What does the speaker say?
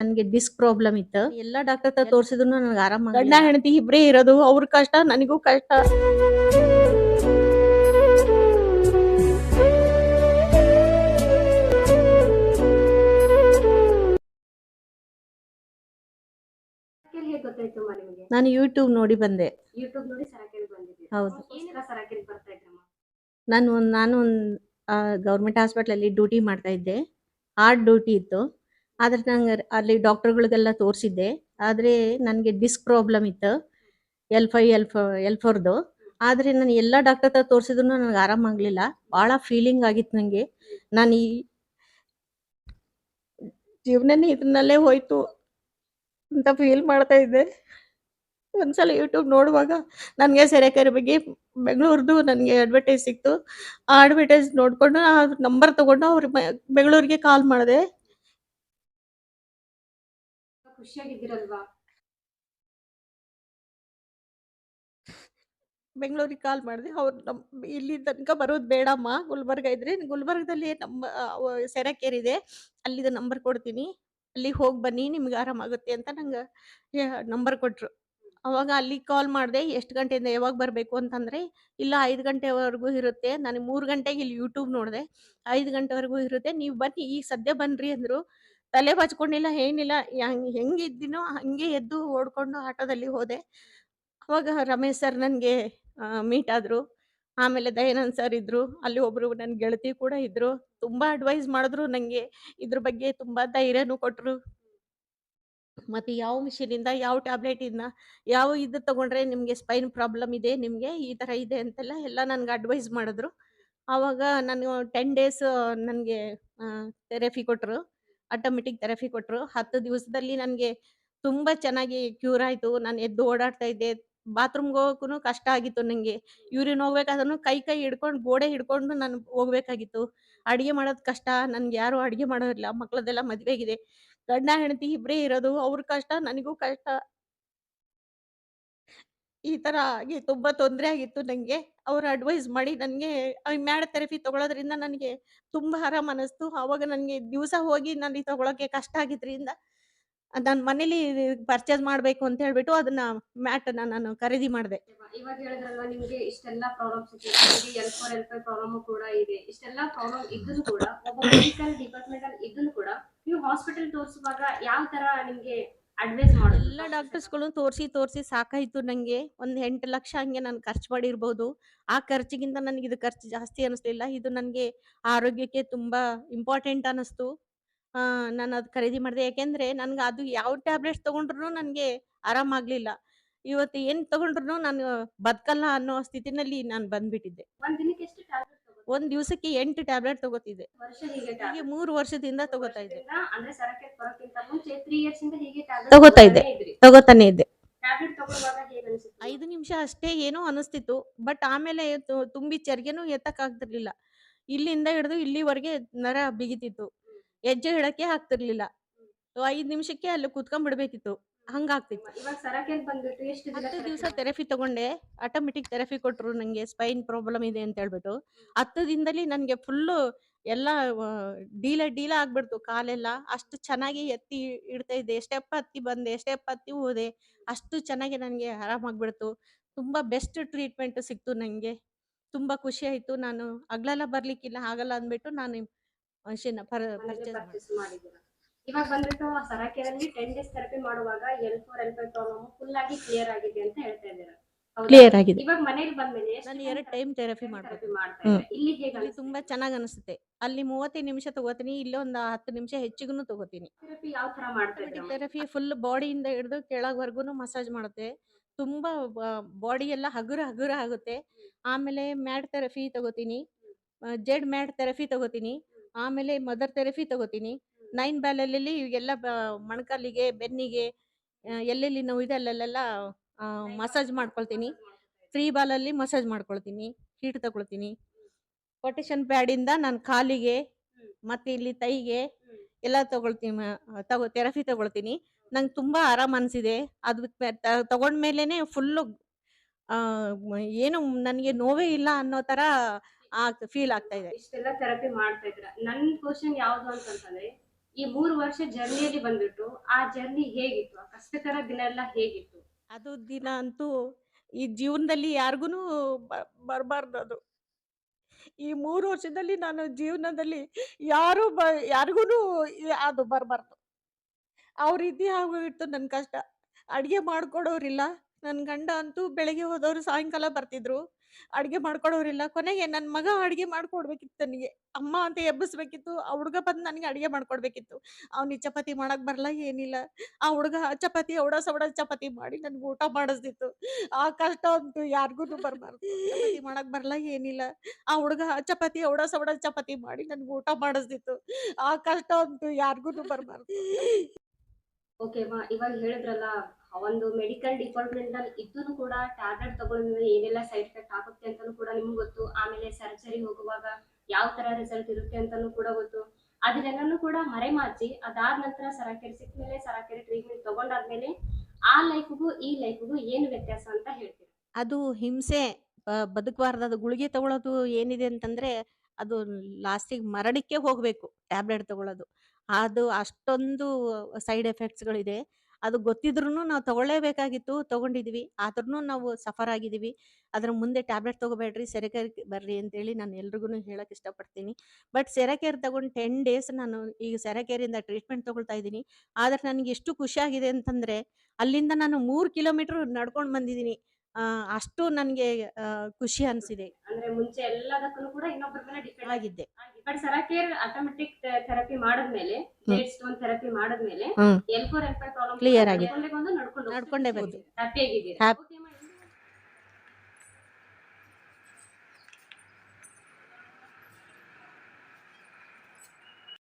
ನನಗೆ disc problem ಇತ್ತು. ಎಲ್ಲ ಡಾಕ್ಟರ್ ಹತ್ರ ತೋರಿಸಿದ್ರು ನನಗೆ ಆರಾಮ ಗಂಡ ಹೆಂಡತಿ ಇಬ್ಬರೇ ಇರೋದು. ಅವ್ರ ಕಷ್ಟ ನನಗೂ ಕಷ್ಟ. ಹೇಗೆ ಗೊತ್ತಾಯ್ತಮ್ಮ ನಿಮಗೆ? ನಾನು ಯೂಟ್ಯೂಬ್ ನೋಡಿ ಬಂದೆ. ಯೂಟ್ಯೂಬ್ ನೋಡಿ ಸರಕೆಗೆ ಬಂದಿದ್ದೀರಿ. ಹೌದು. ಏನೆಲ್ಲ ಸರಕೆಗೆ ಬರ್ತಾ ಇದ್ರಮ್ಮ? ನಾನು ಒಂದು ಗೌರ್ಮೆಂಟ್ ಹಾಸ್ಪಿಟ್ಲಲ್ಲಿ ಡ್ಯೂಟಿ ಮಾಡ್ತಾ ಇದ್ದೆ. ಹಾರ್ಟ್ ಡ್ಯೂಟಿ ಇತ್ತು. ಆದರೆ ನಂಗೆ ಅಲ್ಲಿ ಡಾಕ್ಟರ್ಗಳಿಗೆಲ್ಲ ತೋರಿಸಿದ್ದೆ. ಆದರೆ ನನಗೆ ಡಿಸ್ಕ್ ಪ್ರಾಬ್ಲಮ್ ಇತ್ತು. L4ದು. ಆದರೆ ನಾನು ಎಲ್ಲ ಡಾಕ್ಟರ್ ಹತ್ರ ತೋರಿಸಿದ್ರು ನನಗೆ ಆರಾಮಾಗಲಿಲ್ಲ. ಭಾಳ ಫೀಲಿಂಗ್ ಆಗಿತ್ತು ನನಗೆ. ನಾನು ಈ ಜೀವನನೇ ಇದನ್ನಲ್ಲೇ ಹೋಯ್ತು ಅಂತ ಫೀಲ್ ಮಾಡ್ತಾ ಇದ್ದೆ. ಒಂದ್ಸಲ ಯೂಟ್ಯೂಬ್ ನೋಡುವಾಗ ನನಗೆ ಸೆರೆಕೆರೆ ಬಗ್ಗೆ ಬೆಂಗಳೂರ್ದು ನನಗೆ ಅಡ್ವರ್ಟೈಸ್ ಸಿಕ್ತು. ಆ ಅಡ್ವರ್ಟೈಸ್ ನೋಡಿಕೊಂಡು ಆ ನಂಬರ್ ತಗೊಂಡು ಅವ್ರ ಬೆಂಗಳೂರಿಗೆ ಕಾಲ್ ಮಾಡಿದೆ. ಖುಷಿಯಾಗಿದ್ದೀರಲ್ವಾ? ಬೆಂಗಳೂರಿಗೆ ಕಾಲ್ ಮಾಡಿದೆ. ಅವ್ರು ಇಲ್ಲಿ ತನಕ ಬರೋದು ಬೇಡಮ್ಮ, ಗುಲ್ಬರ್ಗ ಇದ್ರೆ ಗುಲ್ಬರ್ಗದಲ್ಲಿ ನಮ್ಮ ಸೆರೆಕೆರೆ ಇದೆ, ಅಲ್ಲಿದು ನಂಬರ್ ಕೊಡ್ತೀನಿ, ಅಲ್ಲಿಗೆ ಹೋಗಿ ಬನ್ನಿ ನಿಮ್ಗೆ ಆರಾಮಾಗುತ್ತೆ ಅಂತ ನಂಗೆ ನಂಬರ್ ಕೊಟ್ಟರು. ಅವಾಗ ಅಲ್ಲಿಗೆ ಕಾಲ್ ಮಾಡಿದೆ. ಎಷ್ಟು ಗಂಟೆಯಿಂದ ಯಾವಾಗ ಬರಬೇಕು ಅಂತಂದರೆ, ಇಲ್ಲ 5 ಗಂಟೆವರೆಗೂ ಇರುತ್ತೆ. ನನಗೆ 3 ಗಂಟೆಗೆ ಇಲ್ಲಿ ಯೂಟ್ಯೂಬ್ ನೋಡಿದೆ. 5 ಗಂಟೆವರೆಗೂ ಇರುತ್ತೆ, ನೀವು ಬನ್ನಿ ಈಗ ಸದ್ಯ ಬನ್ನಿರಿ ಅಂದರು. ತಲೆ ಬಾಚ್ಕೊಂಡಿಲ್ಲ ಏನಿಲ್ಲ, ಹೆಂಗಿದ್ದೀನೋ ಹಂಗೆ ಎದ್ದು ಓಡ್ಕೊಂಡು ಆಟೋದಲ್ಲಿ ಹೋದೆ. ಅವಾಗ ರಮೇಶ್ ಸರ್ ನನಗೆ ಮೀಟ್ ಆದರು. ಆಮೇಲೆ ದಯಾನಂದ್ ಸರ್ ಇದ್ದರು. ಅಲ್ಲಿ ಒಬ್ಬರು ನನ್ನ ಗೆಳತಿ ಕೂಡ ಇದ್ದರು. ತುಂಬ ಅಡ್ವೈಸ್ ಮಾಡಿದ್ರು ನನಗೆ. ಇದ್ರ ಬಗ್ಗೆ ತುಂಬ ಧೈರ್ಯನೂ ಕೊಟ್ಟರು. ಮತ್ತು ಯಾವ ಮಿಷಿನಿಂದ ಯಾವ ಟ್ಯಾಬ್ಲೆಟಿಂದ ಯಾವ ಇದು ತೊಗೊಂಡ್ರೆ ನಿಮಗೆ ಸ್ಪೈನ್ ಪ್ರಾಬ್ಲಮ್ ಇದೆ, ನಿಮಗೆ ಈ ಥರ ಇದೆ ಅಂತೆಲ್ಲ ಎಲ್ಲ ನನಗೆ ಅಡ್ವೈಸ್ ಮಾಡಿದ್ರು. ಆವಾಗ ನಾನು 10 ಡೇಸ್ ನನಗೆ ಥೆರಪಿ ಕೊಟ್ಟರು. ಆಟೋಮೆಟಿಕ್ ಥೆರಪಿ ಕೊಟ್ಟರು. 10 ದಿವಸದಲ್ಲಿ ನನಗೆ ತುಂಬ ಚೆನ್ನಾಗಿ ಕ್ಯೂರ್ ಆಯಿತು. ನಾನು ಎದ್ದು ಓಡಾಡ್ತಾ ಇದ್ದೆ. ಬಾತ್ರೂಮ್ಗೆ ಹೋಗೋಕ್ಕೂ ಕಷ್ಟ ಆಗಿತ್ತು ನನಗೆ. ಯೂರಿನ್ ಹೋಗ್ಬೇಕಾದ್ರೂ ಕೈ ಹಿಡ್ಕೊಂಡು ಗೋಡೆ ಹಿಡ್ಕೊಂಡು ನಾನು ಹೋಗ್ಬೇಕಾಗಿತ್ತು. ಅಡುಗೆ ಮಾಡೋದು ಕಷ್ಟ. ನನಗೆ ಯಾರೂ ಅಡುಗೆ ಮಾಡೋರಿಲ್ಲ. ಮಕ್ಕಳದೆಲ್ಲ ಮದುವೆಯಾಗಿದೆ. ಗಂಡ ಹೆಂಡತಿ ಇಬ್ಬರೇ ಇರೋದು. ಅವ್ರ ಕಷ್ಟ ನನಗೂ ಕಷ್ಟ. ಈ ಥರ ಆಗಿ ತುಂಬ ತೊಂದರೆ ಆಗಿತ್ತು ನನಗೆ. ಅವರು ಅಡ್ವೈಸ್ ಮಾಡಿ ನನಗೆ ಮ್ಯಾಡ್ ಥೆರಪಿ ತೊಗೊಳೋದ್ರಿಂದ ನನಗೆ ತುಂಬ ಆರಾಮ ಅನ್ನಿಸ್ತು. ಆವಾಗ ನನಗೆ ದಿವಸ ಹೋಗಿ ನನಗೆ ತೊಗೊಳೋಕ್ಕೆ ಕಷ್ಟ ಆಗಿದ್ದರಿಂದ ನಾನು ಮನೇಲಿ ಪರ್ಚೇಸ್ ಮಾಡಬೇಕು ಅಂತ ಹೇಳ್ಬಿಟ್ಟು ಅದನ್ನ ಮ್ಯಾಟನ್ನ ನಾನು ಖರೀದಿ ಮಾಡಿದೆ. ಇವಾಗ ಹೇಳಿದ್ರಲ್ವಾ ನಿಮ್ಗೆ ಇಷ್ಟೆಲ್ಲ ಪ್ರಾಬ್ಲಮ್ಸ್ ಇದೆ, ನಿಮಗೆ L4 L5 ಪ್ರಾಬ್ಲಮ್ ಕೂಡ ಇದೆ. ಇಷ್ಟೆಲ್ಲ ಪ್ರಾಬ್ಲಮ್ ಇದ್ದೂ ಕೂಡ ಒಬ್ಬ ಮೆಡಿಕಲ್ ಡಿಪಾರ್ಟ್ಮೆಂಟ್ ಅಲ್ಲಿ ಇದ್ದೂ ಕೂಡ ನೀವು ಹಾಸ್ಪಿಟಲ್ ತೋರಿಸುವಾಗ ಯಾವ ತರ ನಿಮ್ಗೆ ಅಡ್ವೈಸ್ ಮಾಡೋದು? ಎಲ್ಲ ಡಾಕ್ಟರ್ಸ್ಗಳು ತೋರಿಸಿ ಸಾಕಾಯ್ತು ನನಗೆ. ಒಂದು 8 ಲಕ್ಷ ಹಂಗೆ ನಾನು ಖರ್ಚು ಮಾಡಿರ್ಬೋದು. ಆ ಖರ್ಚಿಗಿಂತ ನನಗೆ ಇದು ಖರ್ಚು ಜಾಸ್ತಿ ಅನ್ನಿಸ್ಲಿಲ್ಲ. ಇದು ನನಗೆ ಆರೋಗ್ಯಕ್ಕೆ ತುಂಬ ಇಂಪಾರ್ಟೆಂಟ್ ಅನ್ನಿಸ್ತು. ನಾನು ಅದು ಖರೀದಿ ಮಾಡಿದೆ. ಯಾಕೆಂದರೆ ನನಗೆ ಅದು ಯಾವ ಟ್ಯಾಬ್ಲೆಟ್ಸ್ ತೊಗೊಂಡ್ರು ನನಗೆ ಆರಾಮಾಗಲಿಲ್ಲ. ಇವತ್ತು ಏನು ತೊಗೊಂಡ್ರು ನಾನು ಬದುಕಲ್ಲ ಅನ್ನೋ ಸ್ಥಿತಿನಲ್ಲಿ ನಾನು ಬಂದ್ಬಿಟ್ಟಿದ್ದೆ. ಒಂದ್ ದಿನಕ್ಕೆ ಎಷ್ಟು ಟ್ಯಾಬ್ಲೆಟ್ ತಗೋತೀರಾ? ಒಂದು ದಿವಸಕ್ಕೆ 8 ಟ್ಯಾಬ್ಲೆಟ್ ತಗೋತಿದ್ದೆ. ವರ್ಷ ಹೀಗೆ ಹೀಗೆ 3 ವರ್ಷದಿಂದ ತಗೋತಾ ಇದ್ದೆ. ಅಂದ್ರೆ ಸರಕ್ಕೆ ಬರೋಕ್ಕಿಂತ ಮುಂಚೆ 3 ಇಯರ್ಸ್ ಇಂದ ಹೀಗೆ ತಗೋತಾ ಇದ್ದೆ. ತಗೋತಾನೆ ಇದ್ದೆ. ಟ್ಯಾಬ್ಲೆಟ್ ತಗೊಳ್ಳುವಾಗ ಹೇಗೆ ಅನಿಸುತ್ತೆ? 5 ನಿಮಿಷ ಅಷ್ಟೇ ಏನೋ ಅನಿಸ್ತಿತ್ತು. ಬಟ್ ಆಮೇಲೆ ತುಂಬಿ ಚರ್ಗೆನೂ ಎತ್ತಕ್ಕಾಗ್ತಿರ್ಲಿಲ್ಲ. ಇಲ್ಲಿಂದ ಹಿಡಿದು ಇಲ್ಲಿವರೆಗೆ ನರ ಬಿಗಿತಿತ್ತು. ಹೆಜ್ಜೆ ಇಡಕ್ಕೆ ಆಗ್ತಿರ್ಲಿಲ್ಲ. 5 ನಿಮಿಷಕ್ಕೆ ಅಲ್ಲಿ ಕೂತ್ಕೊಂಡ್ಬಿಡ್ಬೇಕಿತ್ತು. ಹಂಗಾಗ್ತಿತ್ತು. ಇವಾಗ ಸರಕೆಗೆ ಬಂದ್ಬಿಟ್ಟು ಎಷ್ಟು ದಿನ 10 ದಿವಸ ಥೆರಪಿ ತಗೊಂಡೆ. ಆಟೋಮೆಟಿಕ್ ಥೆರಪಿ ಕೊಟ್ಟರು ನನಗೆ ಸ್ಪೈನ್ ಪ್ರಾಬ್ಲಮ್ ಇದೆ ಅಂತ ಹೇಳ್ಬಿಟ್ಟು. 10 ದಿನದಲ್ಲಿ ನನಗೆ ಫುಲ್ಲು ಎಲ್ಲ ಡೀಲ ಆಗ್ಬಿಡ್ತು ಕಾಲೆಲ್ಲ. ಅಷ್ಟು ಚೆನ್ನಾಗಿ ಎತ್ತಿ ಇಡ್ತಾ ಇದ್ದೆ. ಸ್ಟೆಪ್ ಹತ್ತಿ ಬಂದೆ, ಸ್ಟೆಪ್ ಹತ್ತಿ ಹೋದೆ. ಅಷ್ಟು ಚೆನ್ನಾಗಿ ನನಗೆ ಆರಾಮಾಗ್ಬಿಡ್ತು. ತುಂಬ ಬೆಸ್ಟ್ ಟ್ರೀಟ್ಮೆಂಟ್ ಸಿಕ್ತು ನನಗೆ. ತುಂಬ ಖುಷಿ ಆಯಿತು. ನಾನು ಹಗಲೆಲ್ಲ ಬರ್ಲಿಕ್ಕಿಲ್ಲ, ಆಗಲ್ಲ ಅಂದ್ಬಿಟ್ಟು ನಾನು ಮಷಿನ್ ಪರ್ಚೇಸ್ ಮಾಡಿದ್ದೀರಾ? ಇವಾಗ ಬಂದ್ಬಿಟ್ಟು ಸರಕೆಯಲ್ಲಿ 10 ಡೇಸ್ ಥೆರಪಿ ಮಾಡುವಾಗ L4 L5 ಪ್ರಾಬ್ಲಮ್ ಫುಲ್ ಆಗಿ ಕ್ಲಿಯರ್ ಆಗಿದೆ ಅಂತ ಹೇಳ್ತಾ ಇದ್ದೀರಾ? ಕ್ಲಿಯರ್ ಆಗಿದೆ. ಇವಾಗ ಮನೆಗೆ ಬಂದ್ಮೇಲೆ ನಾನು 2 ಟೈಮ್ ಥೆರಪಿ ಮಾಡ್ಬೇಕು. ಇಲ್ಲಿ ಹೇಗೆ ಇಲ್ಲಿ ತುಂಬಾ ಚೆನ್ನಾಗಿ ಅನಿಸುತ್ತೆ. ಅಲ್ಲಿ 35 ನಿಮಿಷ ತಗೋತೀನಿ. ಇಲ್ಲಿ ಒಂದು 10 ನಿಮಿಷ ಹೆಚ್ಚಿಗೂ ತಗೋತೀನಿ. ಥೆರಪಿ ಯಾವ ತರ ಮಾಡ್ತಾ ಇದ್ದೀರಾ? ಥೆರಪಿ ಫುಲ್ ಬಾಡಿಯಿಂದ ಹಿಡಿದು ಕೆಳಗವರೆಗೂ ಮಸಾಜ್ ಮಾಡುತ್ತೆ. ತುಂಬಾ ಬಾಡಿ ಎಲ್ಲ ಹಗುರ ಆಗುತ್ತೆ. ಆಮೇಲೆ ಮ್ಯಾಡ್ ಥೆರಪಿ ತಗೋತೀನಿ. ಜೆಡ್ ಮ್ಯಾಡ್ ಥೆರಪಿ ತಗೋತೀನಿ. ಆಮೇಲೆ ಮದರ್ ಥೆರಪಿ ತಗೋತೀನಿ. 9 ಬ್ಯಾಲಲ್ಲಿ ಎಲ್ಲ ಮೊಣಕಾಲಿಗೆ, ಬೆನ್ನಿಗೆ ಎಲ್ಲೆಲ್ಲಿ ನೋವಿದೆ ಅಲ್ಲೆಲ್ಲ ಮಸಾಜ್ ಮಾಡ್ಕೊಳ್ತೀನಿ. 3 ಬಾಲಲ್ಲಿ ಮಸಾಜ್ ಮಾಡ್ಕೊಳ್ತೀನಿ. ಹೀಟ್ ತಗೊಳ್ತೀನಿ. ಕೊಟೇಶನ್ ಪ್ಯಾಡಿಂದ ನಾನು ಕಾಲಿಗೆ ಮತ್ತೆ ಇಲ್ಲಿ ಕೈಗೆ ಎಲ್ಲ ತಗೊಳ್ತೀನಿ. ಥೆರಪಿ ತಗೊಳ್ತೀನಿ. ನಂಗೆ ತುಂಬಾ ಆರಾಮ ಅನಿಸಿದೆ. ಅದು ತಗೊಂಡ್ಮೇಲೆನೆ ಫುಲ್ಲು ಏನು ನನಗೆ ನೋವೇ ಇಲ್ಲ ಅನ್ನೋ ಥರ ಫೀಲ್ ಆಗ್ತಾ ಇದೆ. ಇಷ್ಟೆಲ್ಲ ಥೆರಪಿ ಮಾಡ್ತಾ ಇದ್ದೀರಾ. ನನ್ನ ಕ್ವಶನ್ ಯಾವುದು ಅಂತಂದ್ರೆ, ಈ 3 ವರ್ಷ ಜರ್ನಿಯಲ್ಲಿ ಬಂದ್ಬಿಟ್ಟು ಆ ಜರ್ನಿ ಹೇಗಿತ್ತು? ಆ ಕಷ್ಟಕರ ದಿನ ಎಲ್ಲ ಹೇಗಿತ್ತು? ಅದು ದಿನ ಅಂತೂ ಈ ಜೀವನದಲ್ಲಿ ಯಾರಿಗೂನು ಬರಬಾರ್ದು ಅದು. ಈ 3 ವರ್ಷದಲ್ಲಿ ನಾನು ಜೀವನದಲ್ಲಿ ಯಾರು ಯಾರಿಗೂನು ಅದು ಬರಬಾರ್ದು. ಆ ರೀತಿ ಆಗೋಗಿತ್ತು ನನ್ನ ಕಷ್ಟ. ಅಡ್ಗೆ ಮಾಡ್ಕೊಡೋರಿಲ್ಲ. ನನ್ನ ಗಂಡ ಅಂತೂ ಬೆಳಗ್ಗೆ ಹೋದವ್ರು ಸಾಯಂಕಾಲ ಬರ್ತಿದ್ರು. ಅಡ್ಗೆ ಮಾಡ್ಕೊಡೋರಿಲ್ಲ. ಕೊನೆಗೆ ನನ್ನ ಮಗ ಅಡ್ಗೆ ಮಾಡ್ಕೊಡ್ಬೇಕಿತ್ತು ನನಗೆ. ಅಮ್ಮ ಅಂತ ಎಬ್ಬಿಸ್ಬೇಕಿತ್ತು. ಆ ಹುಡ್ಗ ಬಂದು ನನಗೆ ಅಡ್ಗೆ ಮಾಡ್ಕೊಡ್ಬೇಕಿತ್ತು. ಅವ್ನಿಗೆ ಚಪಾತಿ ಮಾಡಕ್ ಬರಲ್ಲ, ಏನಿಲ್ಲ. ಆ ಹುಡ್ಗ ಚಪಾತಿ ಅವಡ ಸವಡ ಚಪಾತಿ ಮಾಡಿ ನನ್ಗೆ ಊಟ ಮಾಡಿಸ್ತಿತ್ತು. ಆ ಕಷ್ಟ ಅಂತೂ ಯಾರಿಗೂನು ಬರಬಾರ್ದು. ಚಪಾತಿ ಮಾಡಕ್ ಬರಲ್ಲ, ಏನಿಲ್ಲ. ಆ ಹುಡ್ಗ ಚಪಾತಿ ಅವಡ ಸವಡ ಚಪಾತಿ ಮಾಡಿ ನನ್ಗೆ ಊಟ ಮಾಡಿಸ್ತಿತ್ತು. ಆ ಕಷ್ಟ ಅಂತೂ ಯಾರಿಗೂನು ಬರಬಾರ್ದು. ಓಕೆ ಮಾ, ಇವಾಗ ಹೇಳಿದ್ರಲ್ಲ, ಆ ಒಂದು ಮೆಡಿಕಲ್ ಡಿಪಾರ್ಟ್ಮೆಂಟ್ ಅಲ್ಲಿ ಇದ್ದೂನು ಕೂಡ ಟ್ಯಾಬ್ಲೆಟ್ ತಗೊಳ್ಳೋದ್ರಿಂದ ಏನೆಲ್ಲ ಸೈಡ್ ಎಫೆಕ್ಟ್ ಆಗುತ್ತೆ ಅಂತಾನು ಕೂಡ ನಿಮ್ಗೆ ಗೊತ್ತು. ಆಮೇಲೆ ಸರ್ಜರಿ ಹೋಗುವಾಗ ಯಾವ ತರ ರಿಸಲ್ಟ್ ಇರುತ್ತೆ ಅಂತಾನು ಕೂಡ ಗೊತ್ತು. ಅದನ್ನೆಲ್ಲನೂ ಕೂಡ ಮರೆಮಾಚಿ ಅದಾದ ನಂತರ ಸರಾಕೆರೆ ಸಿಕ್ಮೇಲೆ ಸರಾಕೆರೆ ಟ್ರೀಟ್ಮೆಂಟ್ ತಗೊಂಡಾದ್ಮೇಲೆ ಆ ಲೈಫ್ಗೂ ಈ ಲೈಫ್ಗೂ ಏನು ವ್ಯತ್ಯಾಸ ಅಂತ ಹೇಳ್ತೀರಾ? ಅದು ಹಿಂಸೆ. ಬದುಕಬಾರ್ದು. ಅದು ಗುಳಿಗೆ ತಗೊಳ್ಳೋದು ಏನಿದೆ ಅಂತಂದ್ರೆ, ಅದು ಲಾಸ್ಟಿಗೆ ಮರಣಕ್ಕೆ ಹೋಗ್ಬೇಕು ಟ್ಯಾಬ್ಲೆಟ್ ತಗೊಳ್ಳೋದು. ಅದು ಅಷ್ಟೊಂದು ಸೈಡ್ ಎಫೆಕ್ಟ್ಸ್‌ಗಳಿದೆ. ಅದು ಗೊತ್ತಿದ್ರೂನು ನಾವು ತಗೊಳ್ಳೇಬೇಕಾಗಿತ್ತು, ತಗೊಂಡಿದ್ವಿ. ಆದ್ರೂನು ನಾವು ಸಫರ್ ಆಗಿದೀವಿ. ಅದ್ರ ಮುಂದೆ ಟ್ಯಾಬ್ಲೆಟ್ ತಗೋಬೇಡ್ರಿ, ಸೆರೆಕೇರ್‌ಗೆ ಬರ್ರಿ ಅಂತೇಳಿ ನಾನು ಎಲ್ರಿಗೂನು ಹೇಳಕ್ ಇಷ್ಟಪಡ್ತೀನಿ. ಬಟ್ ಸೆರೆಕೇರ್ ತಗೊಂಡು 10 ಡೇಸ್ ನಾನು ಈಗ ಸೆರೆಕೇರಿಂದ ಟ್ರೀಟ್ಮೆಂಟ್ ತಗೊಳ್ತಾ ಇದ್ದೀನಿ. ಆದ್ರೆ ನನಗೆ ಎಷ್ಟು ಖುಷಿಯಾಗಿದೆ ಅಂತಂದ್ರೆ, ಅಲ್ಲಿಂದ ನಾನು 3 ಕಿಲೋಮೀಟರ್ ನಡ್ಕೊಂಡ್ ಬಂದಿದ್ದೀನಿ. ಅಷ್ಟು ನನ್ಗೆ ಖುಷಿ ಅನ್ಸಿದೆ. ಅಂದ್ರೆ ಮುಂಚೆ ಎಲ್ಲದಕ್ಕೂ ಕೂಡ ಇನ್ನೊಬ್ಬರ ಮೇಲೆ ಡಿಪೆಂಡ್ ಆಗಿದ್ದೆ. ಬಟ್ ಸರಾಕೇರ್ ಆಟೋಮೆಟಿಕ್ ಥೆರಪಿ ಮಾಡಿದ್ಮೇಲೆ, ಹ್ಮ್. ಜೇಡ್ ಸ್ಟೋನ್ ಥೆರಪಿ ಮಾಡಿದ್ಮೇಲೆ ಹ್ಮ್. L4 L5 ಪ್ರಾಬ್ಲಮ್ ಕ್ಲಿಯರ್ ಆಗಿದೆ. ನಡ್ಕೊಂಡೇ ಬಂದು ನಡ್ಕೊಂಡು ನಡ್ಕೊಂಡೇ ಹೋಗ್ತಿದ್ದೀರಾ? ಬಂದೆ. ಹ್ಯಾಪಿ ಆಗಿದ್ದೀರಾ? App okay.